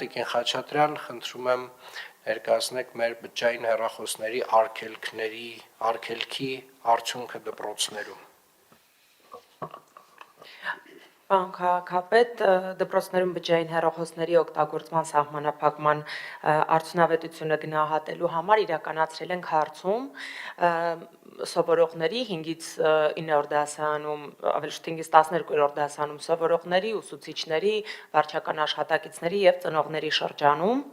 Տիկին Խաչատրյան, խնդրում եմ ներկայացնեք մեր բջջային հեռախոսների արգելքի արդյունքը դպրոցներում։ Պարոն քաղաքապետ, դպրոցներում բջջային հեռախոսների օգտագործման սահմանափակման արդյունավետությունը գնահատելու համար իրականացրել ենք հարցում սովորողների 5-ից 9-րդ դասարանում, ավելի շուտ 5-ից 12-րդ դասարանում սովորողների, ուսուցիչների, վարչական աշխատակիցների եւ ծնողների շրջանում։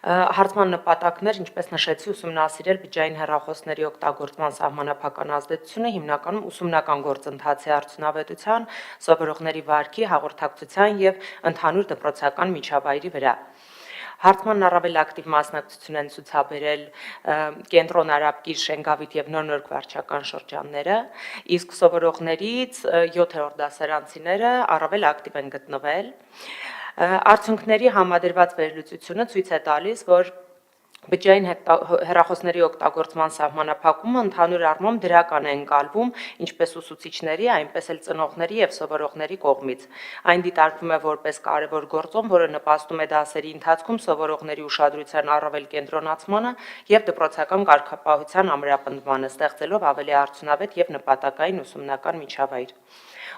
Հարցման նպատակն էր, ինչպես նշեցի, ուսումնասիրել բջջային հեռախոսների օգտագործման սահմանափակման ազդեցությունը հիմնականում ուսումնական գործընթացի արդյունավետության, սովորողների վարքի, հաղորդակցության եւ ընդհանուր դպրոցական միջավայրի վրա։ Հարցման առավել ակտիվ մասնակցություն են ցուցաբերել Կենտրոն Արաբկիր, Շենգավիթ եւ Նոր վարչական շրջանները, իսկ սովորողներից 7-րդ դասարանցիները առավել ակտիվ են գտնվել։ Արդյունքների համադրված վերլուծությունը ցույց է տալիս, որ բջջային հեռախոսների օգտագործման սահմանափակումը ընդհանուր առմամբ դրական է ընկալվում ինչպես ուսուցիչների, այնպես էլ ծնողների եւ սովորողների կողմից։ Այն դիտարկվում է որպես կարևոր գործոն, որը նպաստում է դասերի ընթացքում սովորողների ուշադրության առավել կենտրոնացմանը եւ դպրոցական կարգապահության ամրապնդմանը, ստեղծելով ավելի արդյունավետ եւ նպատակային ուսումնական միջավայր։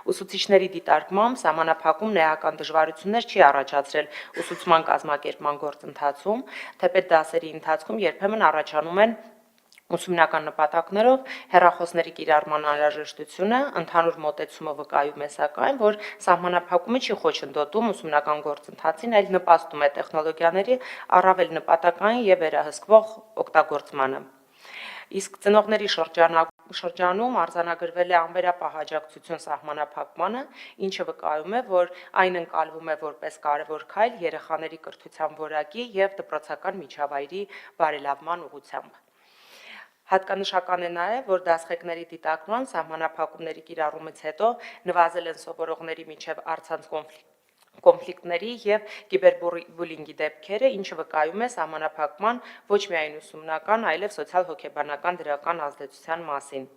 Ուսուցիչների դիտարկմամբ սահմանափակումն էական դժվարություններ չի առաջացրել ուսուցման կազմակերպման գործընթացում, թեպետ դասերի ընթացքում երբեմն առաջանում են ուսումնական նպատակներով հեռախոսների կիրառման անհրաժեշտությունը, ընդհանուր մոտեցումը վկայում է սակայն, որ սահմանափակումը չի խոչընդոտում ուսումնական գործընթացին, այլ նպաստում է տեխնոլոգիաների առավել նպատակային եւ վերահսկվող օգտագործմանը։ Իսկ ծնողների շրջանում արձանագրվել է անվերապահ աջակցություն սահմանափակմանը, ինչը վկայում է, որ այն ընկալվում է որպես կարևոր քայլ երեխաների կրթության որակի եւ դպրոցական միջավայրի բարելավման ուղղությամբ։ Հատկանշական է նաև, որ դասղեկների դիտարկման սահմանափակումների կիրառումից հետո նվազել են սովորողների միջև առցանց կոնֆլիկտների եւ կիբերբուլինգի դեպքերը, ինչը վկայում է սահմանափակման ոչ միայն ուսումնական, այլև սոցիալ-հոգեբանական դրական ազդեցության մասին։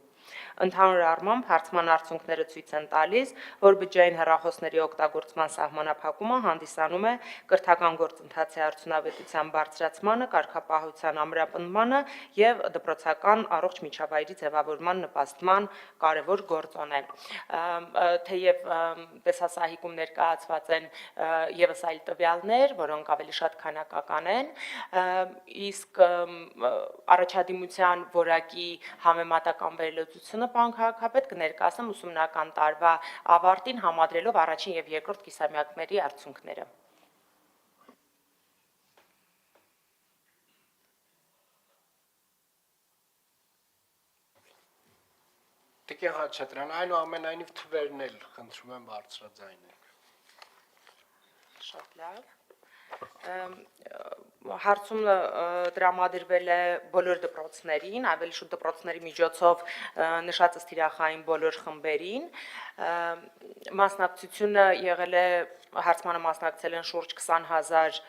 Ընդհանուր առմամբ հարցման արդյունքները ցույց են տալիս, որ բջջային հեռախոսների օգտագործման սահմանափակումը հանդիսանում է կրթական գործընթացի արդյունավետության բարձրացմանը, կարգապահության ամրապնդմանը եւ դպրոցական առողջ միջավայրի ձևավորման նպաստման կարևոր գործոն է։ Թեև տեսասահիկում ներկայացված են եւս այլ տվյալներ, որոնք ավելի շատ քանակական են, իսկ առաջադիմության որակի համեմատական վերլուծությունը պարոն քաղաքապետ կներկայացնեմ ուսումնական տարվա ավարտին համադրելով առաջին եւ երկրորդ կիսամյակների արդյունքները։ Տիկին Խաչատրյան, այնուամենայնիվ թվերն էլ խնդրում եմ բարձրաձայնել։ Շատ լավ։ Հարցումը տրամադրվել է բոլոր դպրոցներին, ավելի շուտ դպրոցների միջոցով նշածս թիրախային բոլոր խմբերին։ Մասնակցությունը եղել է, հարցմանը մասնակցել են շուրջ 20,000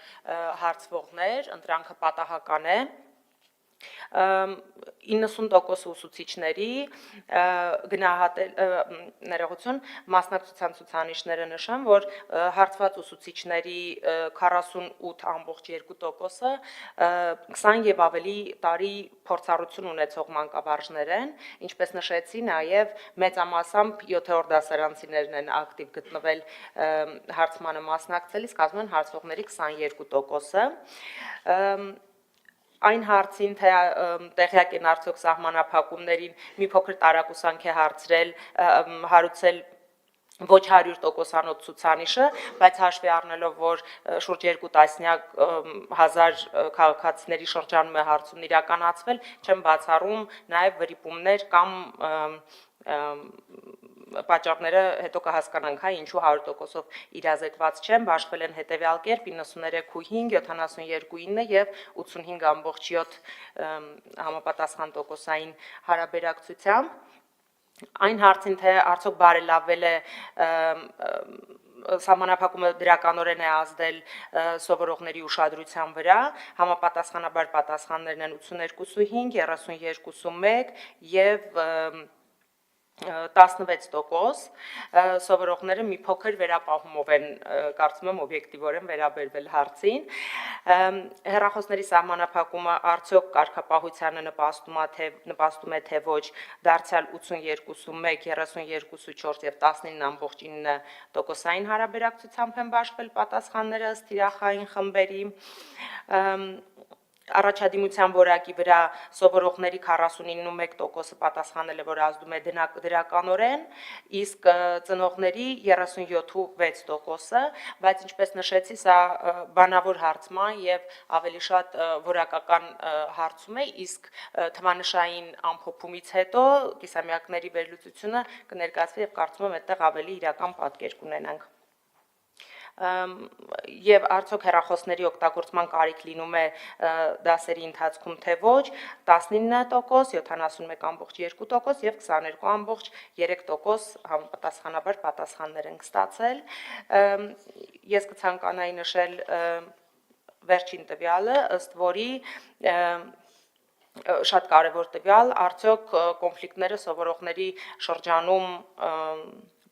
հարցվողներ, ընտրանքը պատահական է։ 90% ուսուցիչների մասնակցության ցուցանիշները նշան, որ հարցված ուսուցիչների 48.2%-ը 20 եւ ավելի տարի փորձառություն ունեցող մանկավարժներ են, ինչպես նշեցի, նաև մեծամասամբ 7-րդ դասարանցիներն են ակտիվ գտնվել հարցմանը մասնակցել, իսկ ասում են հարցողների 22%-ը։ Այն հարցին, թե տեղյակ են արդյոք սահմանափակումներին, մի փոքր տարակուսանք է հարուցել ոչ 100%-անոց ցուցանիշը, բայց հաշվի առնելով, որ շուրջ 2 տասնյակ հազար քաղաքացիների շրջանում է հարցումն իրականացվել, չեմ բացառում նաև վրիպումներ կամ պատճառները հետո կհասկանանք, ինչու 100%-ով իրազեկված չեն, բաշխվել են հետևյալ կերպ 93.5, 72.9 եւ 85.7 համապատասխան տոկոսային հարաբերակցությամբ։ Այն հարցին, թե արդյոք բարելավվել է սահմանափակումը դրականորեն է ազդել սովորողների ուշադրության վրա, համապատասխանաբար պատասխաններն են 82.5, 32.1 եւ 16%, սովորողները մի փոքր վերապահումով են, կարծում եմ օբյեկտիվորեն վերաբերվել հարցին։ Հեռախոսների սահմանափակումը արդյոք կարգապահությանը նպաստում է թե ոչ, դարձյալ 82.1, 32.4 եւ 19.9%-ային հարաբերակցությամբ են բաշխվել պատասխանները ըստ թիրախային խմբերի։ Առաջադիմության որակի վրա սովորողների 49.1%-ը պատասխանել է, որ ազդում է դրականորեն, իսկ ծնողների 37.6%-ը, բայց ինչպես նշեցի, սա բանավոր հարցման եւ ավելի շատ որակական հարցում է, իսկ թվանշային ամփոփումից հետո կիսամյակների վերլուծությունը կներկայացվի եւ կարծում եմ այդտեղ ավելի իրական պատկեր կունենանք։ Եվ արդյոք հեռախոսների օգտագործման կարիք լինում է դասերի ընթացքում թե ոչ, 19%, 71.2% եւ 22.3% համապատասխանաբար պատասխաններ են ստացել։ Ես կցանկանայի նշել վերջին տվյալը, ըստ որի շատ կարևոր տվյալ, արդյոք կոնֆլիկտները սովորողների շրջանում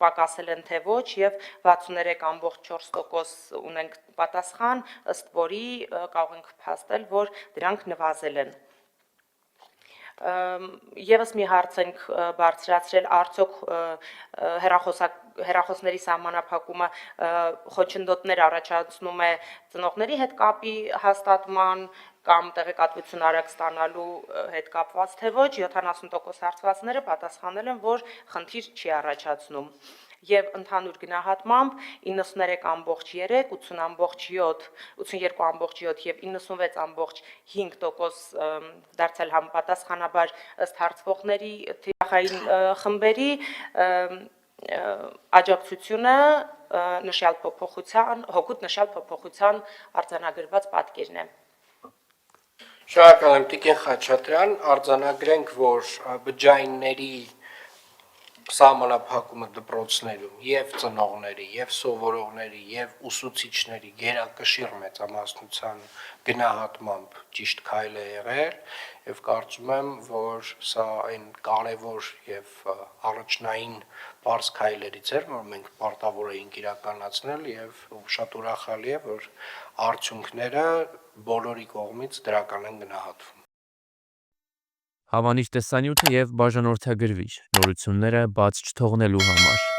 պակասել են թե ոչ եւ 63.4% ունենք պատասխան, ըստ որի կարող ենք փաստել, որ դրանք նվազել են։ Եվս մի հարց ենք բարձրացրել, արդյոք հեռախոսների սահմանափակումը խոչընդոտներ առաջացնում է ծնողների հետ կապի հաստատման կամ տեղեկատվություն արագ ստանալու հետ կապված թե ոչ, 70% հարցվածները պատասխանել են, որ խնդիր չի առաջացնում։ Եվ ընդհանուր գնահատմամբ 93.3, 80.7, 82.7 եւ 96.5% դարձյալ համապատասխանաբար ըստ հարցվողների թիրախային խմբերի աջակցությունը հօգուտ նշյալ փոփոխության արձանագրված պատկերն է։ Շնորհակալ եմ Տիկին Խաչատրյան, արձանագրենք, որ բջջայինների սահմանափակումը դպրոցներում եւ ծնողների, եւ սովորողների, եւ ուսուցիչների գերակշիռ մեծամասնության գնահատմամբ ճիշտ քայլ է եղել եւ կարծում եմ, որ սա այն կարևոր եւ առաջնային բարձ քայլերից էր, որ մենք պարտավոր էինք իրականացնել եւ շատ ուրախալի է, որ արդյունքները բոլորի կողմից դրական են գնահատվում։ Հավանիր տեսանյութը եւ բաժանորդագրվիր նորությունները բաց չթողնելու համար։